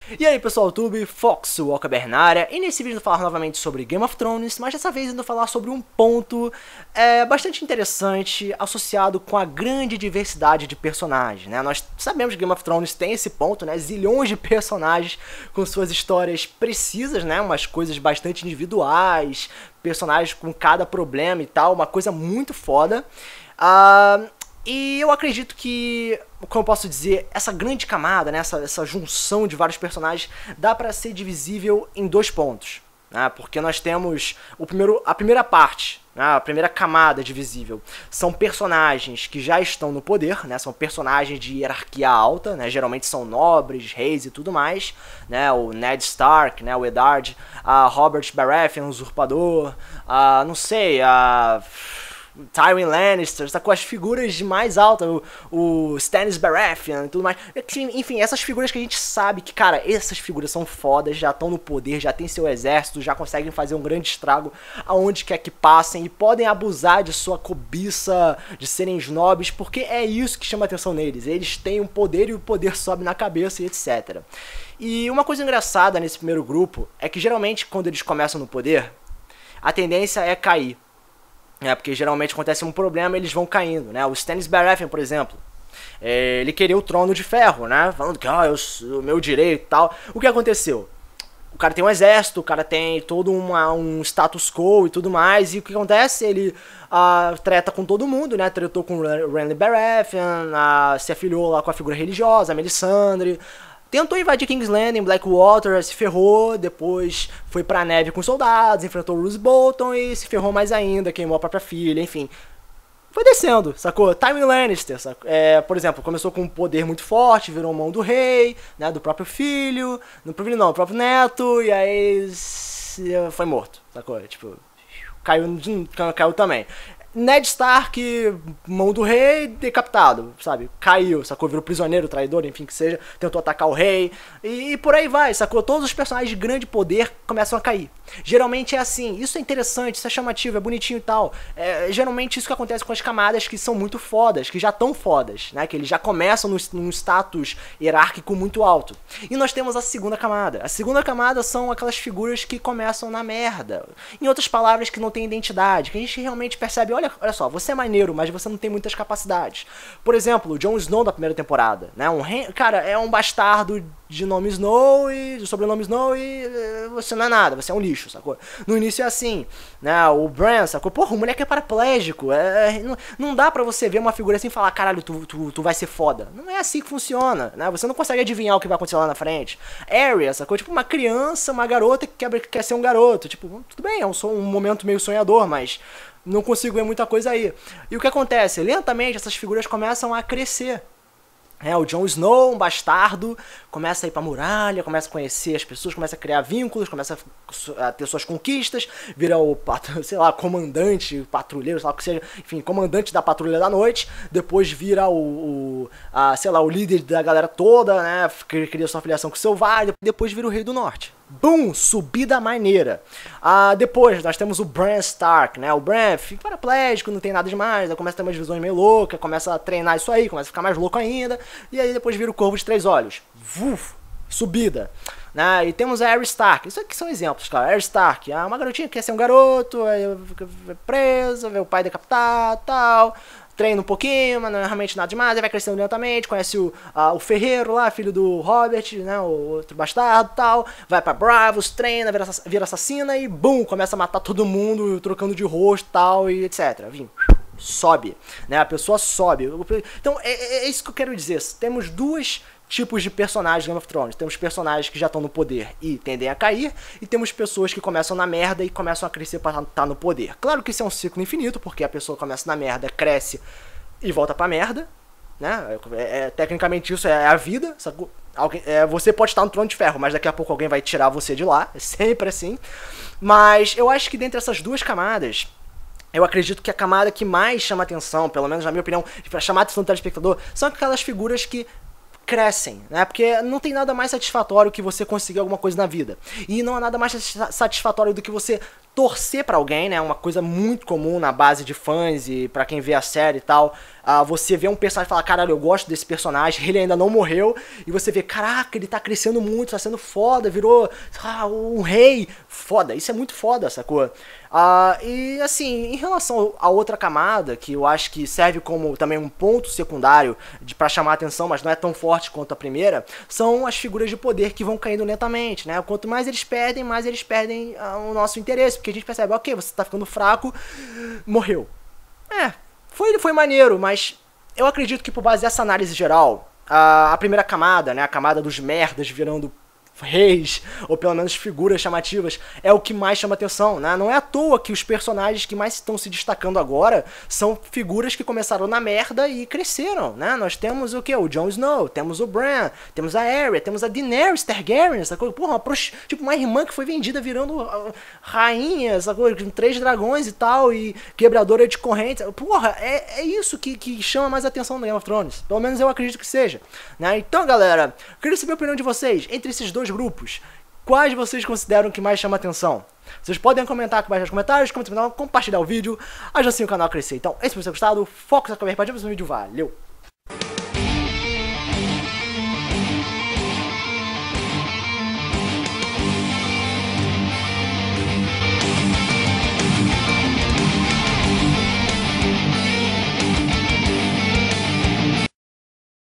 E aí pessoal do YouTube, Fox Walker na área, e nesse vídeo eu vou falar novamente sobre Game of Thrones, mas dessa vez eu vou falar sobre um ponto bastante interessante associado com a grande diversidade de personagens, né? Nós sabemos que Game of Thrones tem esse ponto, né? Zilhões de personagens com suas histórias precisas, né? Umas coisas bastante individuais, personagens com cada problema e tal, uma coisa muito foda. E eu acredito que, como eu posso dizer, essa grande camada, né, essa junção de vários personagens dá pra ser divisível em dois pontos, né, porque nós temos a primeira parte, né, a primeira camada divisível, são personagens que já estão no poder, né, são personagens de hierarquia alta, né, geralmente são nobres, reis e tudo mais, né, o Ned Stark, né, o Eddard, a Robert Baratheon, o usurpador, não sei, Tywin Lannister, tá com as figuras de mais altas, o Stannis Baratheon e tudo mais. Enfim, essas figuras que a gente sabe que, cara, essas figuras são fodas, já estão no poder, já tem seu exército, já conseguem fazer um grande estrago aonde quer que passem e podem abusar de sua cobiça de serem nobres, porque é isso que chama a atenção neles. Eles têm um poder e o poder sobe na cabeça e etc. E uma coisa engraçada nesse primeiro grupo é que geralmente quando eles começam no poder, a tendência é cair. Porque geralmente acontece um problema e eles vão caindo, né? O Stannis Baratheon, por exemplo, ele queria o trono de ferro, né? Falando que, o meu direito e tal. O que aconteceu? O cara tem um exército, o cara tem todo um status quo e tudo mais. E o que acontece? Ele treta com todo mundo, né? Tretou com o Renly Baratheon, se afiliou lá com a figura religiosa, a Melisandre. Tentou invadir King's Landing, Blackwater, se ferrou, depois foi pra neve com soldados, enfrentou Roose Bolton e se ferrou mais ainda, queimou a própria filha, enfim. Foi descendo, sacou? Tywin Lannister, sacou? Por exemplo, começou com um poder muito forte, virou mão do rei, né, do próprio filho, do próprio neto, e aí foi morto, sacou? Tipo, caiu também. Ned Stark, mão do rei, decapitado, sabe? Caiu, sacou? Virou prisioneiro, traidor, enfim que seja. Tentou atacar o rei. E por aí vai, sacou? Todos os personagens de grande poder começam a cair. Geralmente é assim. Isso é interessante, isso é chamativo, é bonitinho e tal. Geralmente isso que acontece com as camadas que são muito fodas, que já estão fodas, né? Que eles já começam num status hierárquico muito alto. E nós temos a segunda camada. A segunda camada são aquelas figuras que começam na merda. Em outras palavras, que não têm identidade. Que a gente realmente percebe, olha só, você é maneiro, mas você não tem muitas capacidades. Por exemplo, o Jon Snow da primeira temporada, né? Cara, é um bastardo de nome Snow e de sobrenome Snow e você não é nada, você é um lixo, sacou? No início é assim, né? O Bran, sacou? Porra, o moleque é paraplégico. Não dá pra você ver uma figura assim e falar, caralho, tu vai ser foda. Não é assim que funciona, né? Você não consegue adivinhar o que vai acontecer lá na frente. Arya, sacou? Tipo uma criança, uma garota que quer ser um garoto. Tipo, tudo bem, é um momento meio sonhador, mas não consigo ver muita coisa aí. E o que acontece? Lentamente essas figuras começam a crescer. O Jon Snow, um bastardo, começa a ir pra muralha, começa a conhecer as pessoas, começa a criar vínculos, começa a ter suas conquistas, vira o, sei lá, comandante, patrulheiro, sei lá o que seja, enfim, comandante da patrulha da noite, depois vira sei lá, o líder da galera toda, né, cria sua afiliação com o Selvagem, depois vira o Rei do Norte. Bum! Subida maneira. Depois nós temos o Bran Stark, né? O Bran fica paraplégico, não tem nada demais, começa a ter umas visões meio loucas, começa a treinar isso aí, começa a ficar mais louco ainda, e aí depois vira o Corvo de Três Olhos. Vuf! Subida. E temos a Arya Stark. Isso aqui são exemplos, cara. Arya Stark, uma garotinha que quer ser um garoto, aí fica presa, vê o pai decapitado e tal. Treina um pouquinho, mas não é realmente nada demais, aí vai crescendo lentamente, conhece o Ferreiro lá, filho do Robert, né, o outro bastardo e tal, vai pra Bravos, treina, vira assassina e bum, começa a matar todo mundo, trocando de rosto e tal, e etc. Sobe, né, a pessoa sobe. Então, é isso que eu quero dizer, temos dois tipos de personagens de Game of Thrones. Temos personagens que já estão no poder e tendem a cair, e temos pessoas que começam na merda e começam a crescer para estar no poder. Claro que isso é um ciclo infinito, porque a pessoa começa na merda, cresce e volta pra merda, né? Tecnicamente isso é a vida, sacou? Você pode estar no trono de ferro, mas daqui a pouco alguém vai tirar você de lá, é sempre assim. Mas eu acho que dentre essas duas camadas, eu acredito que a camada que mais chama atenção, pelo menos na minha opinião, para chamar a atenção do telespectador, são aquelas figuras que crescem, né? Porque não tem nada mais satisfatório que você conseguir alguma coisa na vida. E não há nada mais satisfatório do que você torcer pra alguém, né? Uma coisa muito comum na base de fãs e pra quem vê a série e tal. Você vê um personagem e fala, caralho, eu gosto desse personagem, ele ainda não morreu. E você vê, caraca, ele tá crescendo muito, tá sendo foda, virou um rei. Foda, isso é muito foda, sacou? E assim, em relação a outra camada, que eu acho que serve como também um ponto secundário pra chamar a atenção, mas não é tão forte quanto a primeira, são as figuras de poder que vão caindo lentamente, né? Quanto mais eles perdem o nosso interesse, porque a gente percebe, ok, você tá ficando fraco, morreu. Foi maneiro, mas eu acredito que por base dessa análise geral, a primeira camada, né, a camada dos merdas virando reis, ou pelo menos figuras chamativas, é o que mais chama atenção, né? Não é à toa que os personagens que mais estão se destacando agora são figuras que começaram na merda e cresceram, né? Nós temos o que? O Jon Snow, temos o Bran, temos a Arya, temos a Daenerys Targaryen, sacou? Porra, tipo uma irmã que foi vendida virando rainha, sacou? Com 3 dragões e tal, e quebradora de correntes. Porra, é isso que chama mais atenção no Game of Thrones. Pelo menos eu acredito que seja, né? Então, galera, eu queria saber a opinião de vocês entre esses dois grupos. Quais vocês consideram que mais chama atenção? Vocês podem comentar aqui embaixo nos comentários, compartilhar o vídeo, ajuda assim o canal a crescer. Então, esse foi o seu gostado, foco na câmera, partiu para o vídeo, valeu!